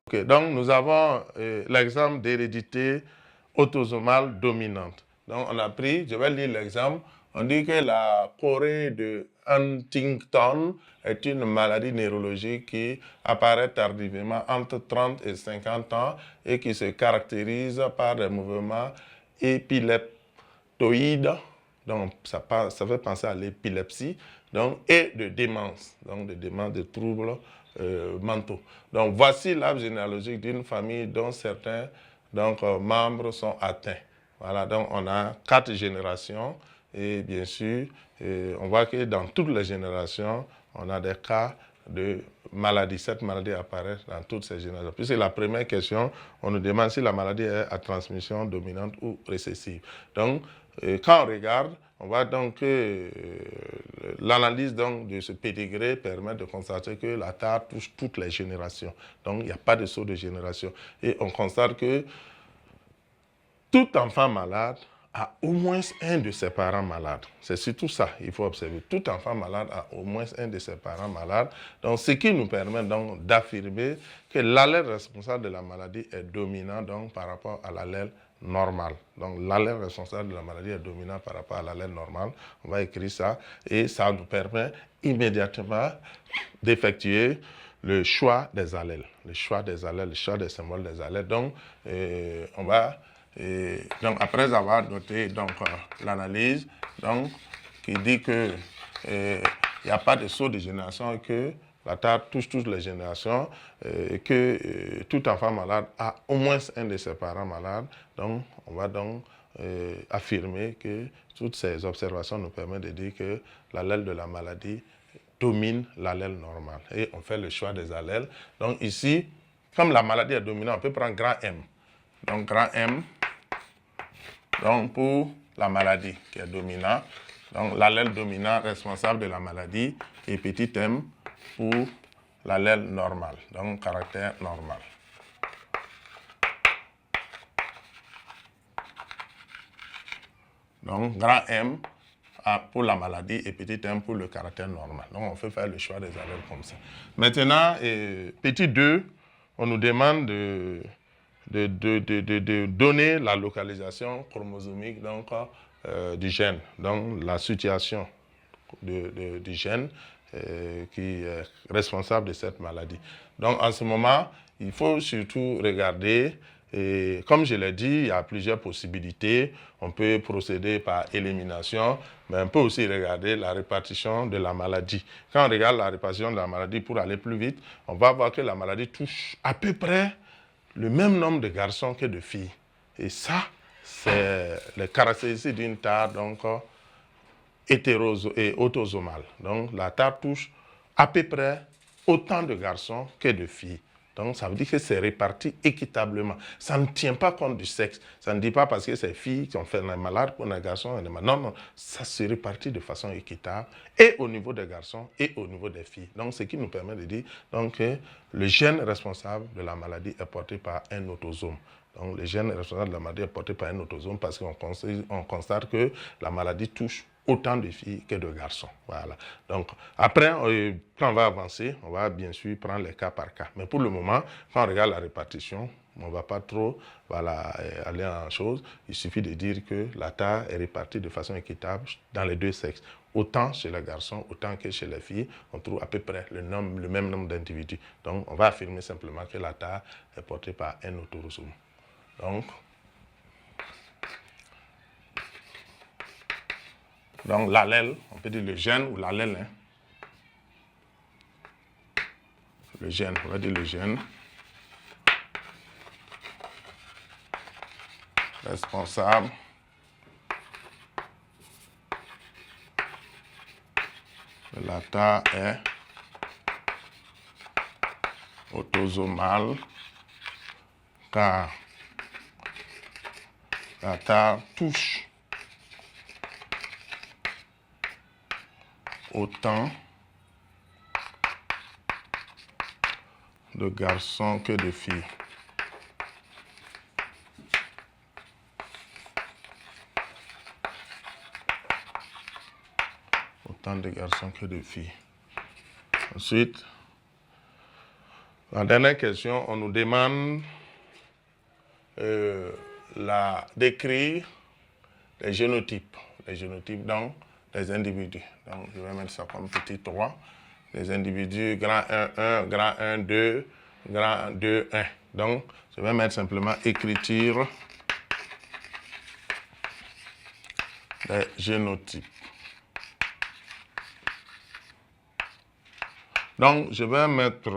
Okay, donc, nous avons l'exemple d'hérédité autosomale dominante. Donc, on a pris, je vais lire l'exemple, on dit que la chorée de Huntington est une maladie neurologique qui apparaît tardivement entre 30 et 50 ans et qui se caractérise par des mouvements épileptoïdes, donc ça fait penser à l'épilepsie, donc, et de démence, donc de démence, de troubles mentaux. Donc, voici l'arbre généalogique d'une famille dont certains membres sont atteints. Voilà, donc on a 4 générations et bien sûr, on voit que dans toutes les générations, on a des cas de maladie. Cette maladie apparaît dans toutes ces générations. Puis c'est la première question, on nous demande si la maladie est à transmission dominante ou récessive. Donc, quand on regarde, on voit donc que l'analyse de ce pédigré permet de constater que la tare touche toutes les générations. Donc, il n'y a pas de saut de génération. Et on constate que tout enfant malade a au moins un de ses parents malades. C'est surtout ça, il faut observer. Tout enfant malade a au moins un de ses parents malades. Donc, ce qui nous permet donc d'affirmer que l'allèle responsable de la maladie est dominant donc, par rapport à l'allèle normal. Donc, l'allèle responsable de la maladie est dominant par rapport à l'allèle normal. On va écrire ça et ça nous permet immédiatement d'effectuer le choix des allèles. Le choix des allèles, le choix des symboles des allèles. Donc, on va... donc, après avoir noté l'analyse qui dit que il n'y a pas de saut de génération et que la tare touche toutes les générations et que tout enfant malade a au moins un de ses parents malades. Donc, on va donc affirmer que toutes ces observations nous permettent de dire que l'allèle de la maladie domine l'allèle normal. Et on fait le choix des allèles. Donc, ici, comme la maladie est dominante, on peut prendre grand M. Donc, grand M. Donc, pour la maladie qui est dominante, donc l'allèle dominant responsable de la maladie et petit m pour l'allèle normal, donc caractère normal. Donc, grand M pour la maladie et petit m pour le caractère normal. Donc, on peut faire le choix des allèles comme ça. Maintenant, petit 2, on nous demande de donner la localisation chromosomique du gène, donc la situation du gène qui est responsable de cette maladie. Donc en ce moment, il faut surtout regarder, et comme je l'ai dit, il y a plusieurs possibilités. On peut procéder par élimination, mais on peut aussi regarder la répartition de la maladie. Quand on regarde la répartition de la maladie pour aller plus vite, on va voir que la maladie touche à peu près le même nombre de garçons que de filles. Et ça, c'est les caractéristiques d'une tare et autosomale. Donc, la tare touche à peu près autant de garçons que de filles. Donc, ça veut dire que c'est réparti équitablement. Ça ne tient pas compte du sexe. Ça ne dit pas parce que c'est filles qui ont fait un malade pour un garçon. Non, non, ça se répartit de façon équitable et au niveau des garçons et au niveau des filles. Donc, ce qui nous permet de dire que le gène responsable de la maladie est porté par un autosome. Donc, le gène responsable de la maladie est porté par un autosome parce qu'on constate que la maladie touche autant de filles que de garçons. Voilà. Donc, après, quand on va avancer, on va bien sûr prendre les cas par cas. Mais pour le moment, quand on regarde la répartition, on ne va pas trop aller en chose. Il suffit de dire que la tare est répartie de façon équitable dans les deux sexes. Autant chez les garçons, autant que chez les filles, on trouve à peu près le même nombre d'individus. Donc, on va affirmer simplement que la tare est portée par un autosome. Donc, l'allèle, on peut dire le gène ou l'allèle. Hein. Le gène, on va dire le gène. Responsable de la tare est autosomale car la tare touche autant de garçons que de filles. Autant de garçons que de filles. Ensuite, La dernière question, on nous demande d'écrire les génotypes. Les génotypes dans les individus. Donc, je vais mettre ça comme petit 3. Les individus grand 1, 1, grand 1, 2, grand 2, 1. Donc, je vais mettre simplement écriture des génotypes. Donc, je vais mettre...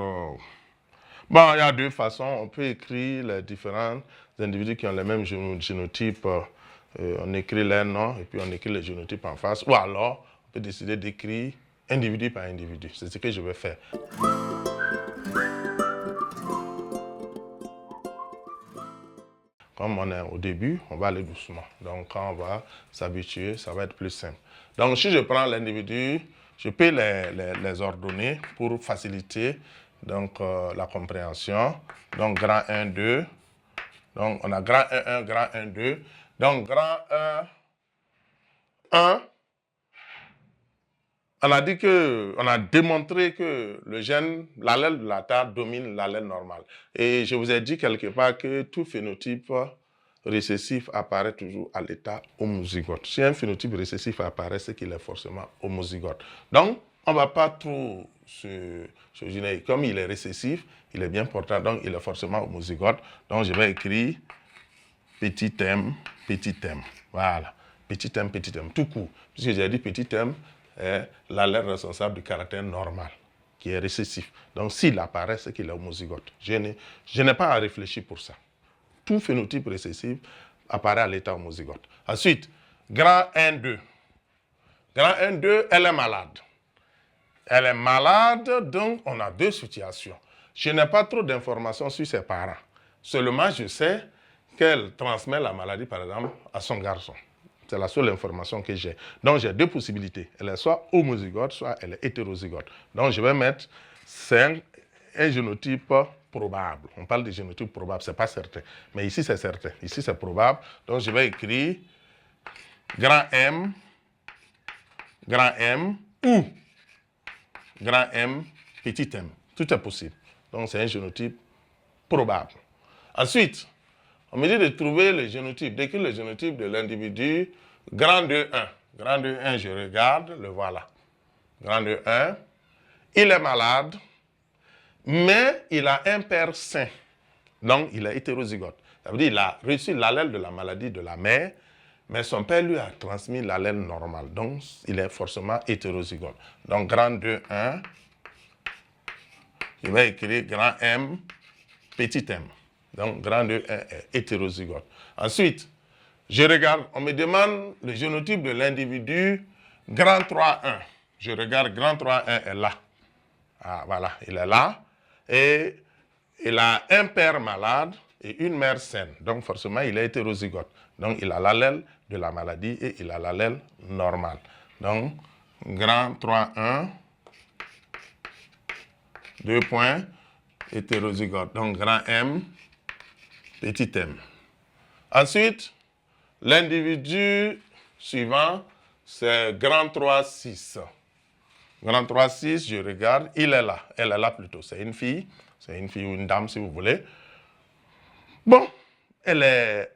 Bon, il y a deux façons. On peut écrire les différents individus qui ont les mêmes génotypes. On écrit leur nom et puis on écrit les génotypes en face. Ou alors, on peut décider d'écrire individu par individu. C'est ce que je vais faire. Comme on est au début, on va aller doucement. Donc, quand on va s'habituer, ça va être plus simple. Donc, si je prends l'individu, je peux les ordonner pour faciliter donc, la compréhension. Donc, grand 1, 2. Donc, on a grand 1, 1, grand 1, 2. Donc, grand 1, 1. On a dit que, on a démontré que le gène, l'allèle de la tare domine l'allèle normal. Et je vous ai dit quelque part que tout phénotype récessif apparaît toujours à l'état homozygote. Si un phénotype récessif apparaît, c'est qu'il est forcément homozygote. Donc, on ne va pas trop se gêner. Comme il est récessif, il est bien portant, donc il est forcément homozygote. Donc, je vais écrire petit m, petit m. Voilà. Petit m, tout court. Puisque j'ai dit petit m est l'allèle responsable du caractère normal, qui est récessif. Donc, s'il apparaît, c'est qu'il est homozygote. Je n'ai pas à réfléchir pour ça. Tout phénotype récessif apparaît à l'état homozygote. Ensuite, grand 1, 2. Grand 1, 2, elle est malade. Elle est malade, donc on a deux situations. Je n'ai pas trop d'informations sur ses parents. Seulement, je sais qu'elle transmet la maladie, par exemple, à son garçon. C'est la seule information que j'ai. Donc, j'ai deux possibilités. Elle est soit homozygote, soit elle est hétérozygote. Donc, je vais mettre un génotype probable. On parle de génotype probable, ce n'est pas certain. Mais ici, c'est certain. Ici, c'est probable. Donc, je vais écrire grand M ou grand M, petit m. Tout est possible. Donc, c'est un génotype probable. Ensuite, on me dit de trouver le génotype, d'écrire le génotype de l'individu grand 2, 1. Grand 2, 1, je regarde, le voilà. Grand 2, 1. Il est malade, mais il a un père sain. Donc, il est hétérozygote. Ça veut dire qu'il a reçu l'allèle de la maladie de la mère, mais son père lui a transmis l'allèle normal. Donc, il est forcément hétérozygote. Donc, grand 2, 1. Je vais écrire grand M, petit m. Donc, grand 2, 1 est hétérozygote. Ensuite, je regarde, on me demande le génotype de l'individu grand 3, 1. Je regarde, grand 3, 1 est là. Ah, voilà, il est là. Et il a un père malade et une mère saine. Donc, forcément, il est hétérozygote. Donc, il a l'allèle de la maladie et il a l'allèle normal. Donc, grand 3, 1, 2 points, hétérozygote. Donc, grand M, petit m. Ensuite, l'individu suivant, c'est grand 3, 6. Grand 3, 6, je regarde, il est là. Elle est là plutôt. C'est une fille ou une dame si vous voulez. Bon, elle est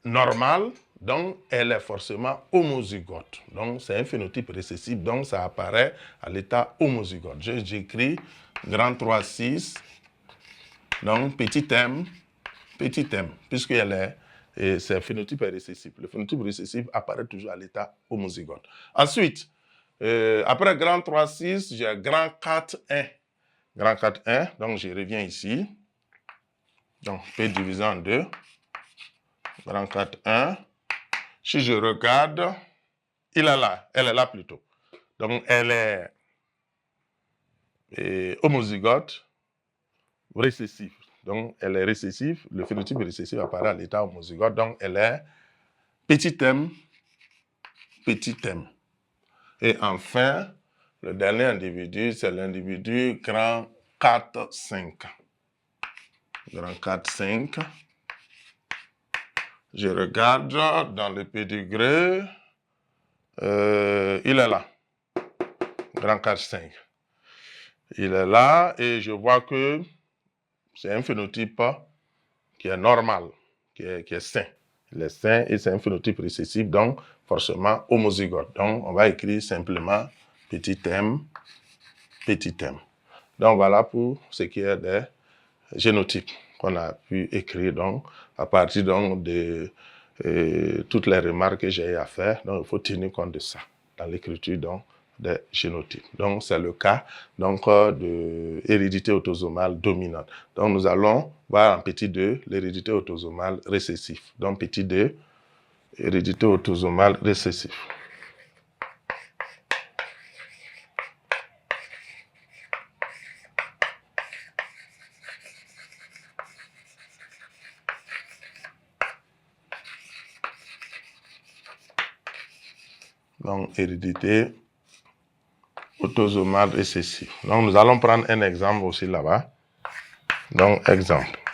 normale, donc elle est forcément homozygote. Donc c'est un phénotype récessif, donc ça apparaît à l'état homozygote. J'écris grand 3, 6, donc petit m, puisqu'elle est, et c'est un phénotype récessif. Le phénotype récessif apparaît toujours à l'état homozygote. Ensuite, après grand 3, 6, j'ai grand 4, 1. Grand 4, 1, donc je reviens ici. Donc, je peux diviser en 2. Grand 4, 1. Si je regarde, il est là. Elle est là plutôt. Donc, elle est homozygote récessive. Donc, elle est récessive. Le phénotype récessif apparaît à l'état homozygote. Donc, elle est petit m. Et enfin, le dernier individu, c'est l'individu grand 4, 5. Grand 4, 5. Je regarde dans le pédigré. Il est là. Grand 4, 5. Il est là et je vois que c'est un phénotype qui est normal, qui est sain. Il est sain et c'est un phénotype récessif, donc forcément homozygote. Donc on va écrire simplement petit m, petit m. Donc voilà pour ce qui est des génotypes qu'on a pu écrire donc à partir donc de toutes les remarques que j'ai à faire. Donc il faut tenir compte de ça dans l'écriture donc des génotypes. Donc c'est le cas donc de hérédité autosomale dominante. Donc nous allons voir en petit 2 l'hérédité autosomale récessive. Donc petit 2, hérédité autosomale récessive. Donc hérédité autosomale récessive. Donc nous allons prendre un exemple aussi là-bas. Donc exemple.